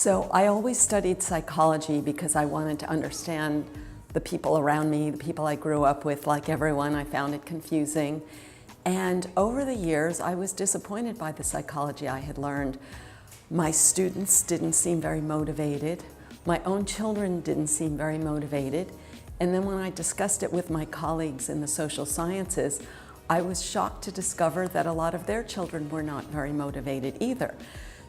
So I always studied psychology because I wanted to understand the people around me, the people I grew up with. Like everyone, I found it confusing. And over the years, I was disappointed by the psychology I had learned. My students didn't seem very motivated. My own children didn't seem very motivated. And then when I discussed it with my colleagues in the social sciences, I was shocked to discover that a lot of their children were not very motivated either.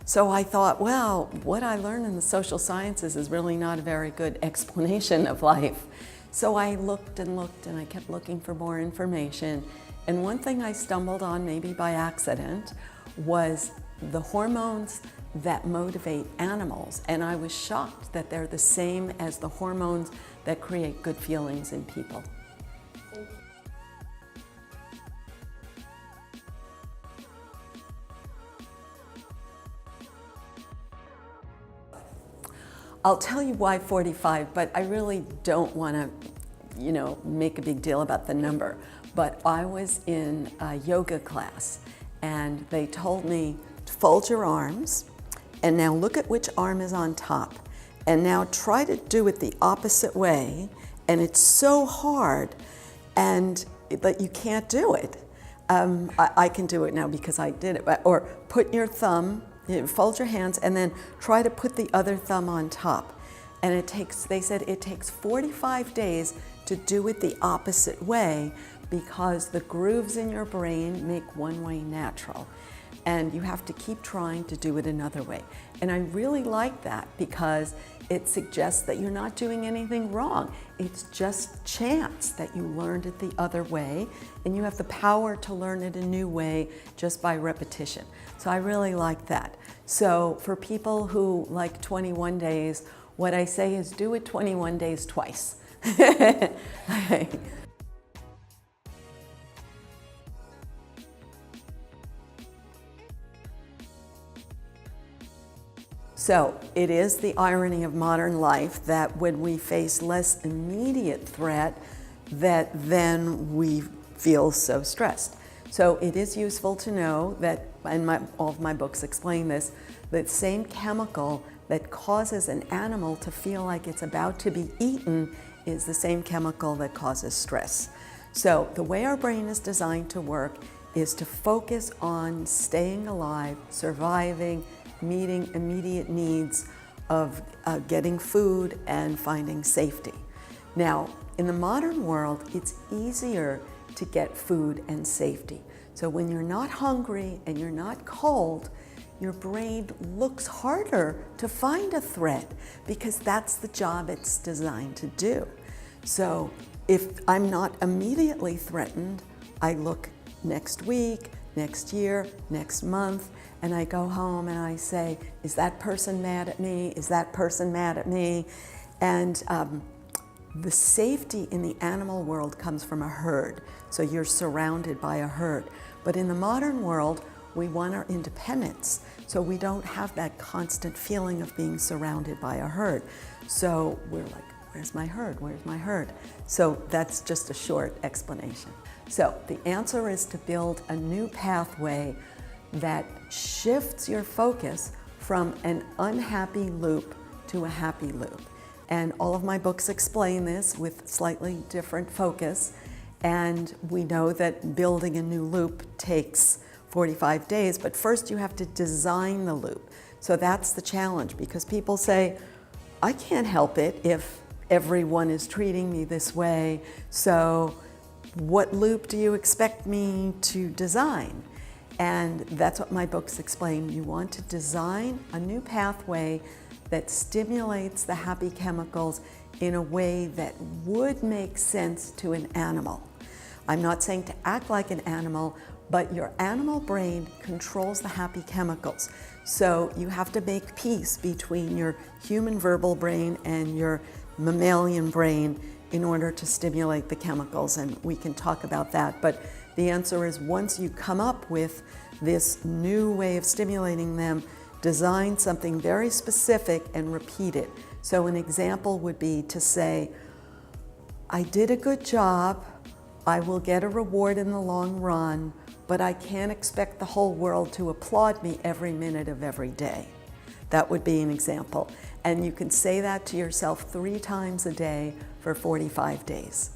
So I thought, well, what I learned in the social sciences is really not a very good explanation of life. So I looked and looked and I kept looking for more information. And one thing I stumbled on, maybe by accident, was the hormones that motivate animals. And I was shocked that they're the same as the hormones that create good feelings in people. I'll tell you why 45, but I really don't want to, make a big deal about the number. But I was in a yoga class and they told me to fold your arms and now look at which arm is on top and now try to do it the opposite way, and it's so hard and that you can't do it. I can do it now because I did it. Or put your thumb, fold your hands and then try to put the other thumb on top. And they said it takes 45 days to do it the opposite way because the grooves in your brain make one way natural. And you have to keep trying to do it another way. And I really like that because it suggests that you're not doing anything wrong. It's just chance that you learned it the other way, and you have the power to learn it a new way just by repetition. So I really like that. So for people who like 21 days, what I say is do it 21 days twice. So it is the irony of modern life that when we face less immediate threat, that then we feel so stressed. So it is useful to know that, and all of my books explain this, that same chemical that causes an animal to feel like it's about to be eaten is the same chemical that causes stress. So the way our brain is designed to work is to focus on staying alive, surviving, meeting immediate needs of getting food and finding safety. Now, in the modern world, it's easier to get food and safety. So when you're not hungry and you're not cold, your brain looks harder to find a threat because that's the job it's designed to do. So if I'm not immediately threatened, I look next week, next year, next month, and I go home and I say, is that person mad at me? Is that person mad at me? And the safety in the animal world comes from a herd. So you're surrounded by a herd. But in the modern world, we want our independence. So we don't have that constant feeling of being surrounded by a herd. So we're like, where's my herd? Where's my herd? So that's just a short explanation. So the answer is to build a new pathway that shifts your focus from an unhappy loop to a happy loop. And all of my books explain this with slightly different focus. And we know that building a new loop takes 45 days, but first you have to design the loop. So that's the challenge, because people say, I can't help it if everyone is treating me this way, so what loop do you expect me to design? And that's what my books explain. You want to design a new pathway that stimulates the happy chemicals in a way that would make sense to an animal. I'm not saying to act like an animal, but your animal brain controls the happy chemicals. So you have to make peace between your human verbal brain and your mammalian brain in order to stimulate the chemicals, and we can talk about that. But the answer is, once you come up with this new way of stimulating them, design something very specific and repeat it. So an example would be to say, I did a good job, I will get a reward in the long run, but I can't expect the whole world to applaud me every minute of every day. That would be an example. And you can say that to yourself 3 times a day for 45 days.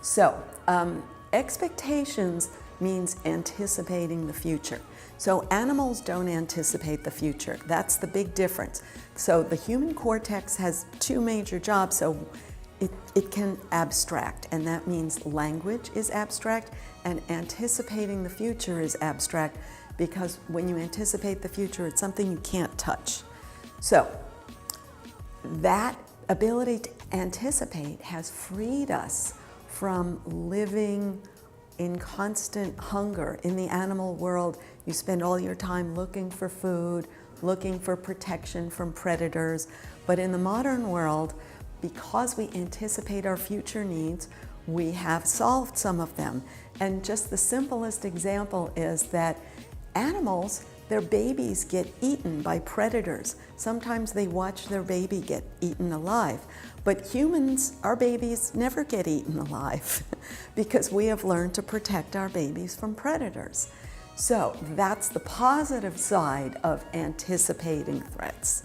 So, expectations means anticipating the future. So animals don't anticipate the future. That's the big difference. So the human cortex has 2 major jobs. So it can abstract, and that means language is abstract, and anticipating the future is abstract, because when you anticipate the future, it's something you can't touch. So that ability to anticipate has freed us from living in constant hunger. In the animal world, you spend all your time looking for food, looking for protection from predators. But in the modern world, because we anticipate our future needs, we have solved some of them. And just the simplest example is that animals, their babies get eaten by predators. Sometimes they watch their baby get eaten alive. But humans, our babies never get eaten alive because we have learned to protect our babies from predators. So that's the positive side of anticipating threats.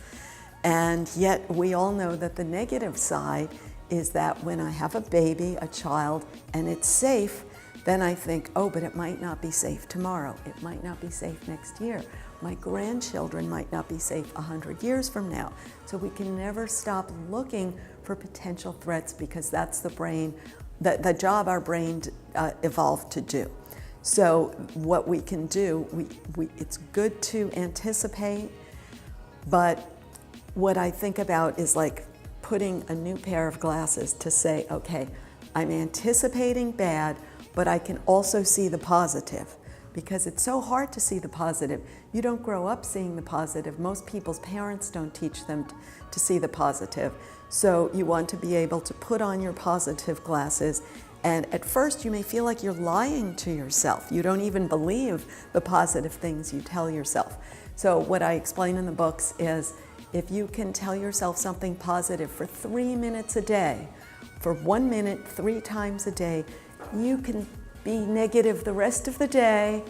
And yet we all know that the negative side is that when I have a baby, a child, and it's safe, then I think, oh, but it might not be safe tomorrow. It might not be safe next year. My grandchildren might not be safe 100 years from now. So we can never stop looking for potential threats, because that's the brain, the job our brain evolved to do. So what we can do, it's good to anticipate, but what I think about is like putting a new pair of glasses to say, okay, I'm anticipating bad, but I can also see the positive, because it's so hard to see the positive. You don't grow up seeing the positive. Most people's parents don't teach them to see the positive. So you want to be able to put on your positive glasses, and at first you may feel like you're lying to yourself. You don't even believe the positive things you tell yourself. So what I explain in the books is, if you can tell yourself something positive for 3 minutes a day, for 1 minute, 3 times a day, you can be negative the rest of the day,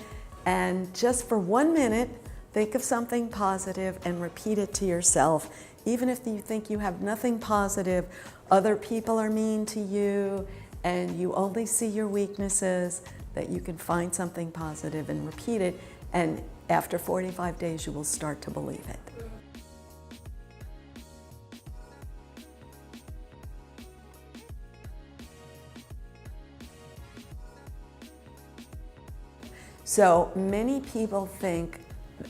and just for 1 minute, think of something positive and repeat it to yourself. Even if you think you have nothing positive, other people are mean to you, and you only see your weaknesses, that you can find something positive and repeat it, and after 45 days, you will start to believe it. So many people think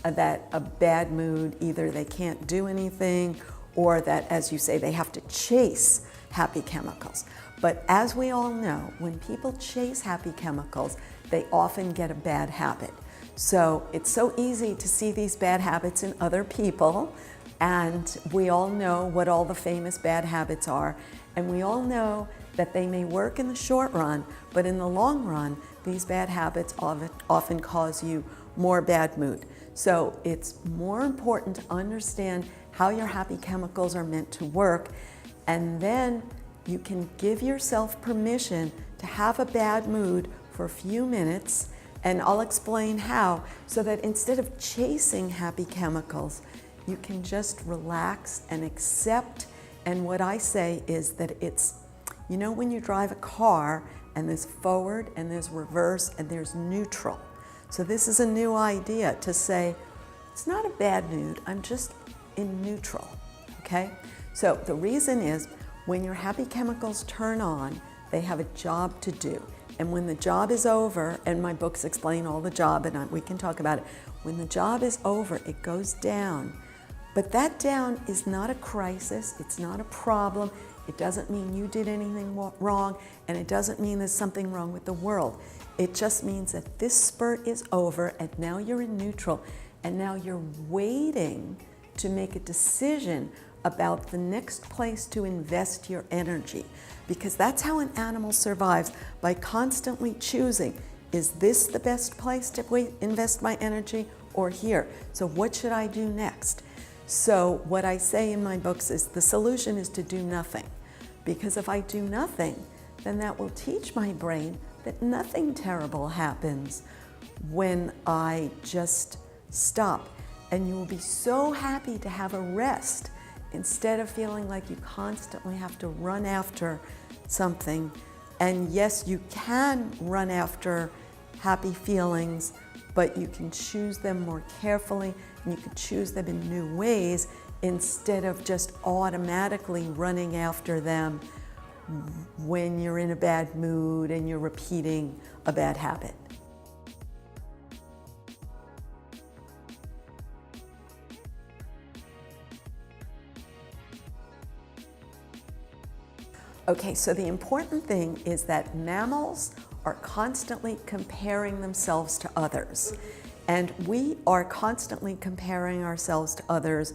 that a bad mood, either they can't do anything, or that, as you say, they have to chase happy chemicals. But as we all know, when people chase happy chemicals, they often get a bad habit. So it's so easy to see these bad habits in other people, and we all know what all the famous bad habits are, and we all know that they may work in the short run, but in the long run, these bad habits often cause you more bad mood. So it's more important to understand how your happy chemicals are meant to work, and then you can give yourself permission to have a bad mood for a few minutes, and I'll explain how, so that instead of chasing happy chemicals, you can just relax and accept. And what I say is that it's, you know, when you drive a car and there's forward and there's reverse and there's neutral. So this is a new idea to say, it's not a bad mood, I'm just in neutral, okay? So the reason is, when your happy chemicals turn on, they have a job to do. And when the job is over, and my books explain all the job, and we can talk about it, when the job is over, it goes down. But that down is not a crisis, it's not a problem, it doesn't mean you did anything wrong, and it doesn't mean there's something wrong with the world. It just means that this spurt is over, and now you're in neutral, and now you're waiting to make a decision about the next place to invest your energy. Because that's how an animal survives, by constantly choosing, is this the best place to invest my energy, or here? So what should I do next? So what I say in my books is the solution is to do nothing. because if I do nothing, then that will teach my brain that nothing terrible happens when I just stop. And you will be so happy to have a rest instead of feeling like you constantly have to run after something. And yes, you can run after happy feelings, but you can choose them more carefully, and you can choose them in new ways instead of just automatically running after them when you're in a bad mood and you're repeating a bad habit. Okay, so the important thing is that mammals are constantly comparing themselves to others. And we are constantly comparing ourselves to others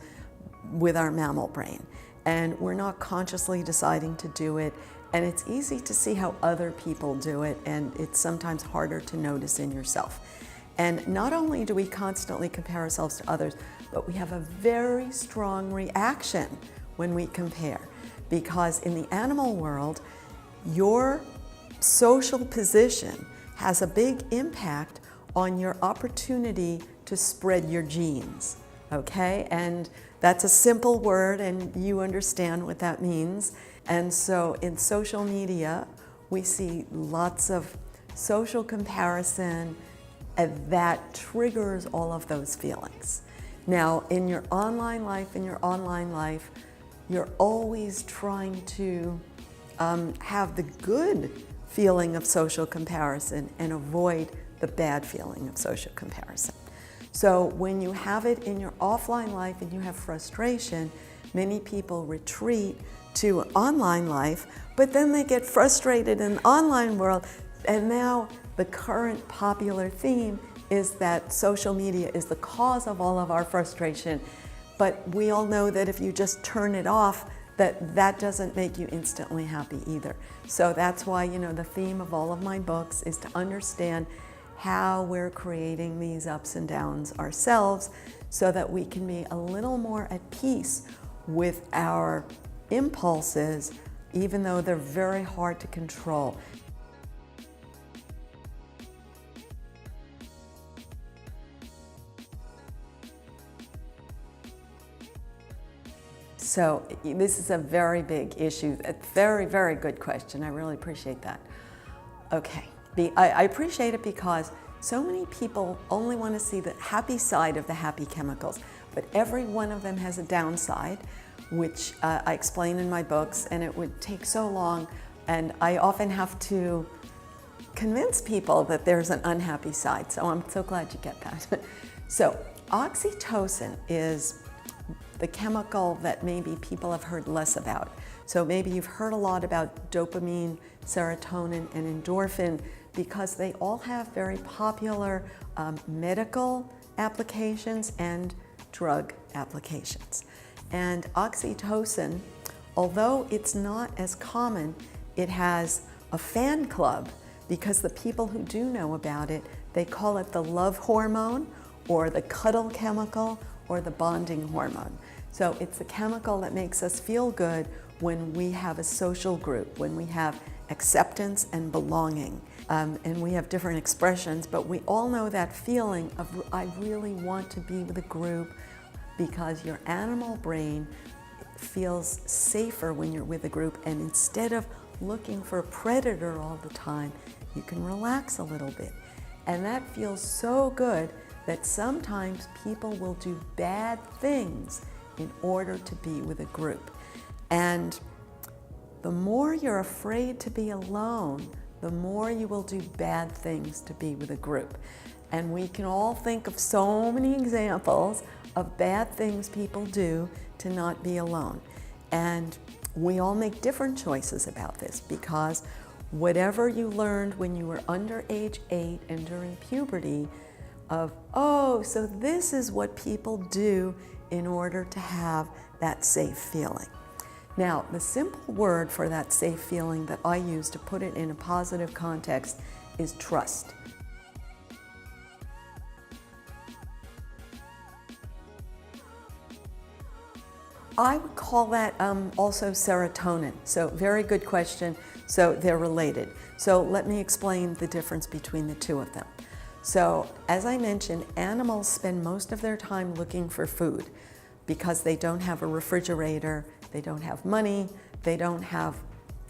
with our mammal brain. And we're not consciously deciding to do it. And it's easy to see how other people do it, and it's sometimes harder to notice in yourself. And not only do we constantly compare ourselves to others, but we have a very strong reaction when we compare. Because in the animal world, your social position has a big impact on your opportunity to spread your genes, okay? And that's a simple word, and you understand what that means. And so in social media, we see lots of social comparison that triggers all of those feelings. Now, in your online life, you're always trying to have the good feeling of social comparison and avoid the bad feeling of social comparison. So when you have it in your offline life and you have frustration, many people retreat to online life, but then they get frustrated in the online world, and now the current popular theme is that social media is the cause of all of our frustration. But we all know that if you just turn it off, that doesn't make you instantly happy either. So that's why, the theme of all of my books is to understand how we're creating these ups and downs ourselves so that we can be a little more at peace with our impulses, even though they're very hard to control. So this is a very big issue. A very, very good question. I really appreciate that. Okay, I appreciate it because so many people only want to see the happy side of the happy chemicals, but every one of them has a downside, which I explain in my books, and it would take so long, and I often have to convince people that there's an unhappy side, so I'm so glad you get that. So oxytocin is the chemical that maybe people have heard less about. So maybe you've heard a lot about dopamine, serotonin, and endorphin because they all have very popular medical applications and drug applications. And oxytocin, although it's not as common, it has a fan club because the people who do know about it, they call it the love hormone or the cuddle chemical or the bonding hormone. So it's a chemical that makes us feel good when we have a social group, when we have acceptance and belonging. And we have different expressions, but we all know that feeling of I really want to be with a group, because your animal brain feels safer when you're with a group, and instead of looking for a predator all the time, you can relax a little bit. And that feels so good that sometimes people will do bad things in order to be with a group. And the more you're afraid to be alone, the more you will do bad things to be with a group. And we can all think of so many examples of bad things people do to not be alone. And we all make different choices about this, because whatever you learned when you were under age 8 and during puberty of, oh, so this is what people do in order to have that safe feeling. Now, the simple word for that safe feeling that I use to put it in a positive context is trust. I would call that also serotonin. So very good question. So they're related. So let me explain the difference between the two of them. So as I mentioned, animals spend most of their time looking for food because they don't have a refrigerator, they don't have money, they don't have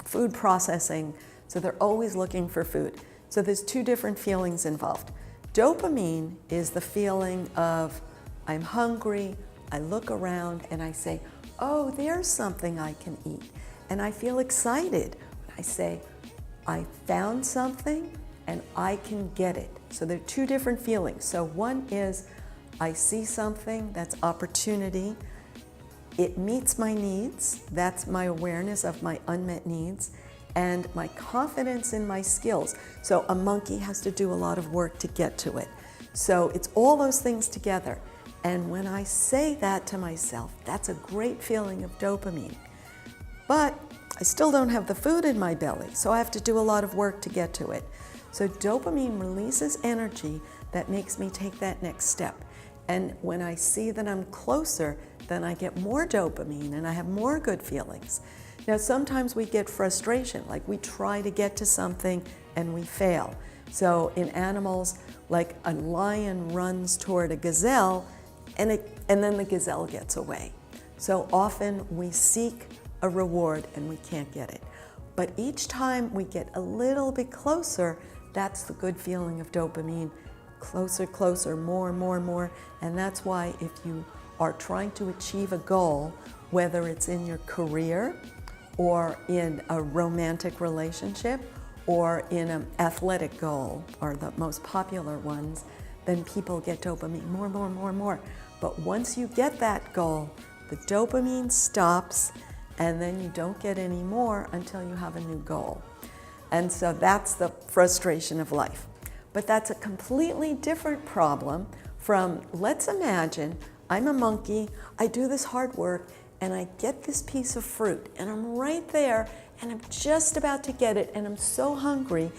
food processing, so they're always looking for food. So there's two different feelings involved. Dopamine is the feeling of I'm hungry, I look around and I say, oh, there's something I can eat. And I feel excited. I say, I found something and I can get it. So there are two different feelings. So one is I see something, that's opportunity. It meets my needs. That's my awareness of my unmet needs and my confidence in my skills. So a monkey has to do a lot of work to get to it. So it's all those things together. And when I say that to myself, that's a great feeling of dopamine. But I still don't have the food in my belly, so I have to do a lot of work to get to it. So dopamine releases energy that makes me take that next step. And when I see that I'm closer, then I get more dopamine and I have more good feelings. Now, sometimes we get frustration, like we try to get to something and we fail. So in animals, like a lion runs toward a gazelle and then the gazelle gets away. So often we seek a reward and we can't get it. But each time we get a little bit closer, that's the good feeling of dopamine. Closer, closer, more, more, more. And that's why if you are trying to achieve a goal, whether it's in your career or in a romantic relationship or in an athletic goal, or the most popular ones, then people get dopamine more, more, more, more. But once you get that goal, the dopamine stops and then you don't get any more until you have a new goal. And so that's the frustration of life. But that's a completely different problem from, let's imagine I'm a monkey, I do this hard work, and I get this piece of fruit, and I'm right there, and I'm just about to get it, and I'm so hungry,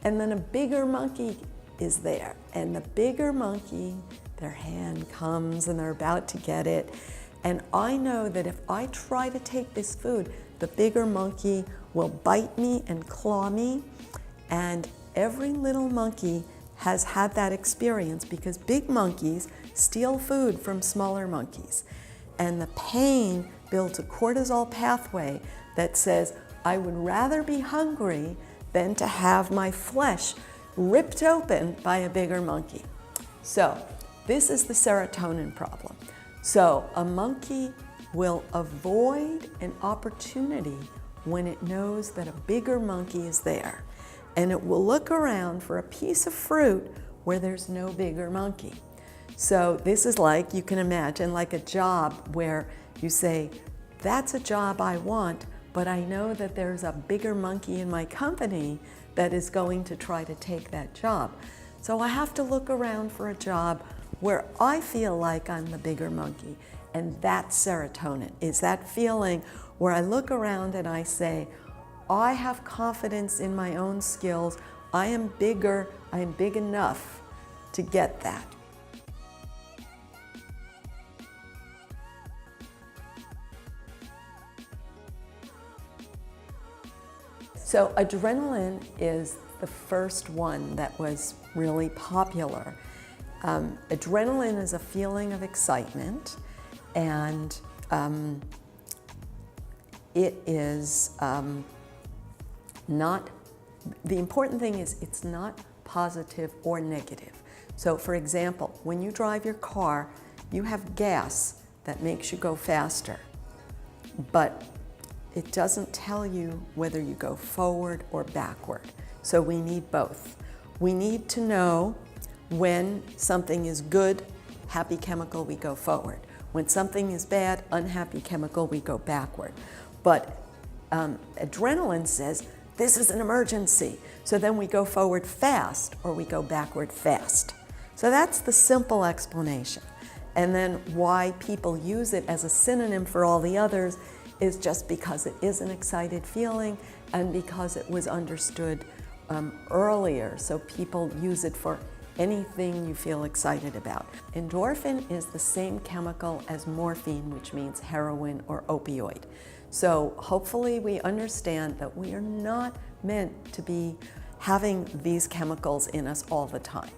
and then a bigger monkey is there, and the bigger monkey, their hand comes, and they're about to get it, and I know that if I try to take this food, the bigger monkey will bite me and claw me, and every little monkey has had that experience because big monkeys steal food from smaller monkeys. And the pain builds a cortisol pathway that says, I would rather be hungry than to have my flesh ripped open by a bigger monkey. So this is the serotonin problem. So a monkey will avoid an opportunity when it knows that a bigger monkey is there. And it will look around for a piece of fruit where there's no bigger monkey. So this is like, you can imagine, like a job where you say, that's a job I want, but I know that there's a bigger monkey in my company that is going to try to take that job. So I have to look around for a job where I feel like I'm the bigger monkey. And that's serotonin, is that feeling where I look around and I say, I have confidence in my own skills. I am bigger, I am big enough to get that. So adrenaline is the first one that was really popular. Adrenaline is a feeling of excitement, and it is not, the important thing is it's not positive or negative. So for example, when you drive your car, you have gas that makes you go faster, but it doesn't tell you whether you go forward or backward. So we need both. We need to know when something is good, happy chemical, we go forward. When something is bad, unhappy chemical, we go backward. But adrenaline says, this is an emergency. So then we go forward fast or we go backward fast. So that's the simple explanation. And then why people use it as a synonym for all the others is just because it is an excited feeling and because it was understood earlier. So people use it for anything you feel excited about. Endorphin is the same chemical as morphine, which means heroin or opioid. So hopefully we understand that we are not meant to be having these chemicals in us all the time.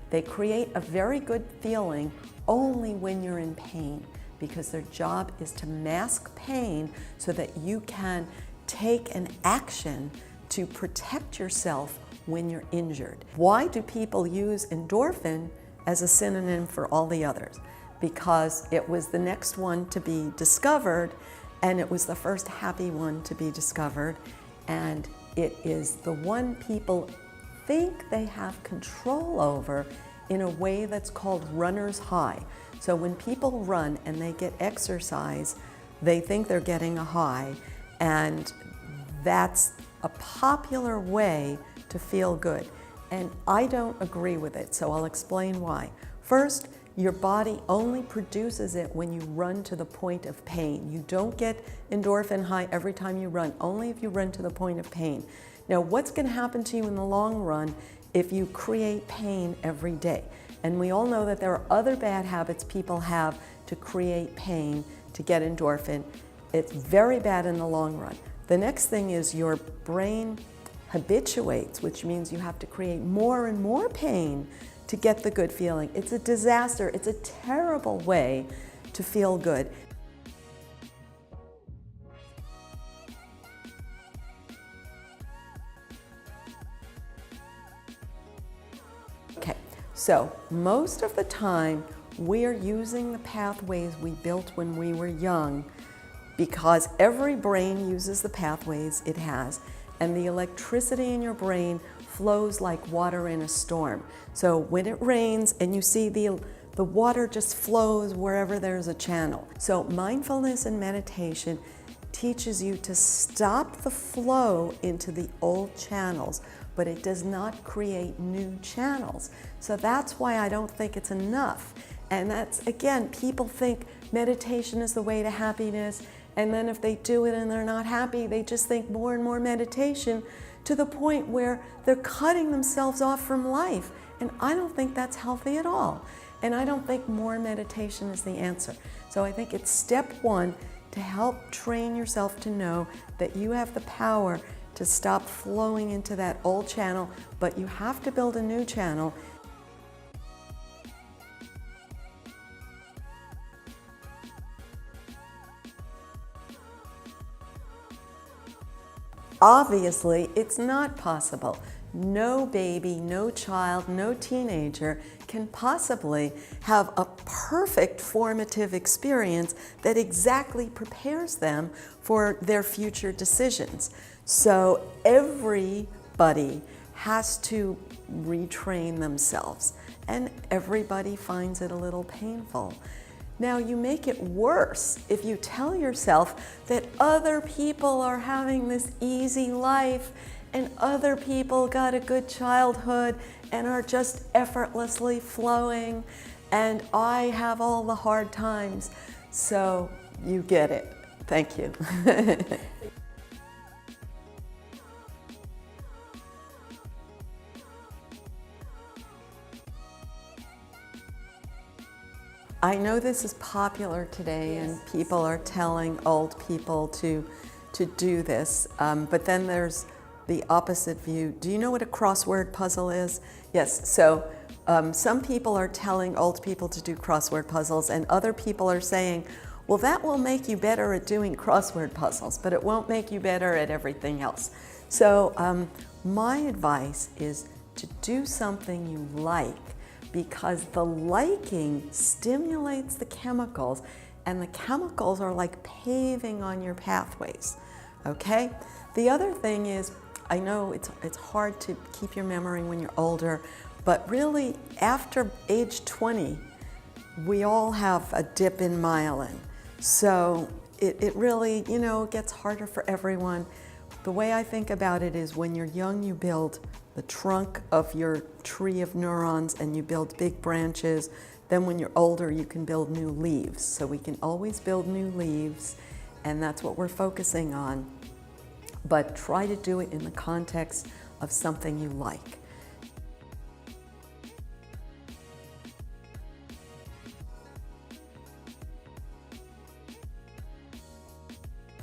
They create a very good feeling only when you're in pain, because their job is to mask pain so that you can take an action to protect yourself when you're injured. Why do people use endorphin as a synonym for all the others? Because it was the next one to be discovered, and it was the first happy one to be discovered, and it is the one people think they have control over in a way that's called runner's high. So when people run and they get exercise, they think they're getting a high, and that's a popular way to feel good. And I don't agree with it, so I'll explain why. First, your body only produces it when you run to the point of pain. You don't get endorphin high every time you run, only if you run to the point of pain. Now, what's going to happen to you in the long run if you create pain every day? And we all know that there are other bad habits people have to create pain to get endorphin. It's very bad in the long run. The next thing is your brain habituates, which means you have to create more and more pain to get the good feeling. It's a disaster. It's a terrible way to feel good. Okay, so most of the time we are using the pathways we built when we were young, because every brain uses the pathways it has, and the electricity in your brain flows like water in a storm. So when it rains and you see the water just flows wherever there's a channel. So mindfulness and meditation teaches you to stop the flow into the old channels, but it does not create new channels. So that's why I don't think it's enough. And that's, again, people think meditation is the way to happiness, and then if they do it and they're not happy, they just think more and more meditation, to the point where they're cutting themselves off from life. And I don't think that's healthy at all. And I don't think more meditation is the answer. So I think it's step one to help train yourself to know that you have the power to stop flowing into that old channel, but you have to build a new channel. Obviously, it's not possible. No baby, no child, no teenager can possibly have a perfect formative experience that exactly prepares them for their future decisions. So everybody has to retrain themselves, and everybody finds it a little painful. Now, you make it worse if you tell yourself that other people are having this easy life and other people got a good childhood and are just effortlessly flowing, and I have all the hard times. So you get it. Thank you. I know this is popular today, and people are telling old people to do this, but then there's the opposite view. Do you know what a crossword puzzle is? Yes, so some people are telling old people to do crossword puzzles, and other people are saying, well, that will make you better at doing crossword puzzles, but it won't make you better at everything else. So my advice is to do something you like, because the liking stimulates the chemicals, and the chemicals are like paving on your pathways, okay? The other thing is, I know it's hard to keep your memory when you're older, but really after age 20, we all have a dip in myelin. So it really, you know, gets harder for everyone. The way I think about it is, when you're young, you build the trunk of your tree of neurons and you build big branches. Then when you're older, you can build new leaves. So we can always build new leaves, and that's what we're focusing on. But try to do it in the context of something you like.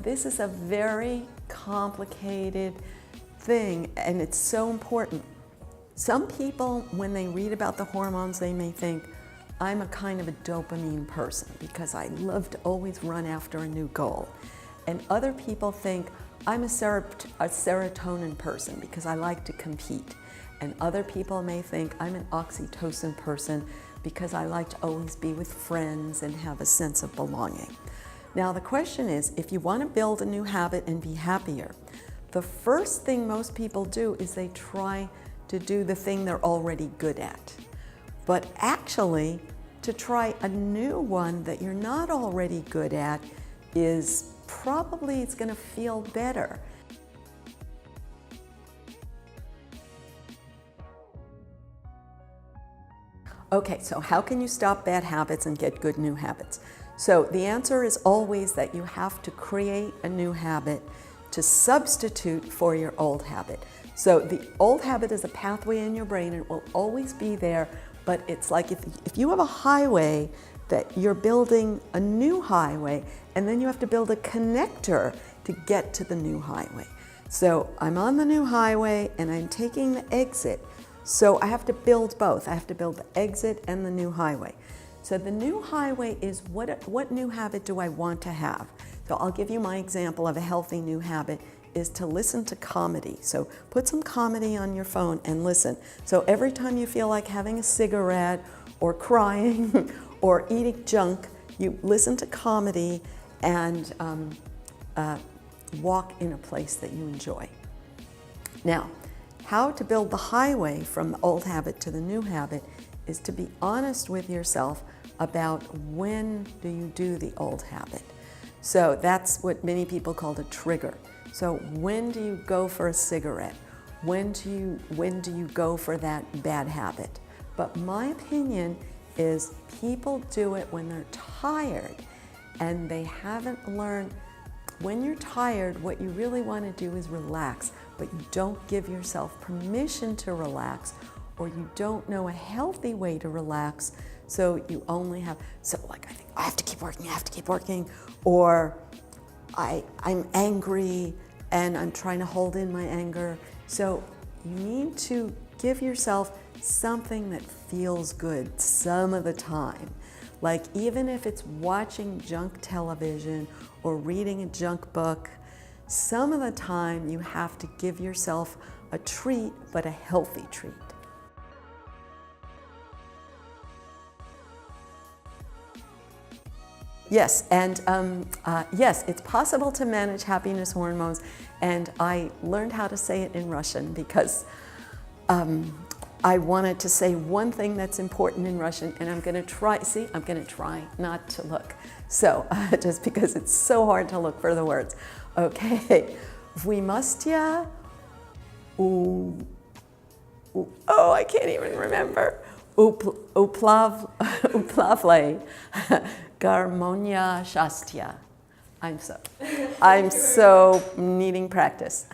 this is a very complicated thing, and it's so important. Some people, when they read about the hormones, they may think, I'm a kind of a dopamine person because I love to always run after a new goal. And other people think, I'm a serotonin person because I like to compete. And other people may think, I'm an oxytocin person because I like to always be with friends and have a sense of belonging. Now the question is, if you want to build a new habit and be happier, the first thing most people do is they try to do the thing they're already good at. But actually, to try a new one that you're not already good at is probably, it's going to feel better. Okay, so how can you stop bad habits and get good new habits? So the answer is always that you have to create a new habit to substitute for your old habit. So the old habit is a pathway in your brain, and it will always be there, but it's like if you have a highway that you're building a new highway, and then you have to build a connector to get to the new highway. So I'm on the new highway and I'm taking the exit. So I have to build both. I have to build the exit and the new highway. So the new highway is what new habit do I want to have? So I'll give you my example of a healthy new habit is to listen to comedy. So put some comedy on your phone and listen. So every time you feel like having a cigarette or crying or eating junk, you listen to comedy and walk in a place that you enjoy. Now, how to build the highway from the old habit to the new habit is to be honest with yourself about when do you do the old habit. So that's what many people call a trigger. So when do you go for a cigarette? When do you go for that bad habit? But my opinion is people do it when they're tired and they haven't learned. When you're tired, what you really want to do is relax, but you don't give yourself permission to relax, or you don't know a healthy way to relax, so you only have, I think I have to keep working, or I'm angry and I'm trying to hold in my anger. So you need to give yourself something that feels good some of the time. Like even if it's watching junk television or reading a junk book, some of the time you have to give yourself a treat, but a healthy treat. Yes, and yes, it's possible to manage happiness hormones, and I learned how to say it in Russian because I wanted to say one thing that's important in Russian, and I'm going to try not to look. So, just because it's so hard to look for the words. Okay, Vymastya, I can't even remember. Uplavle, Garmonia счастья. I'm so needing practice.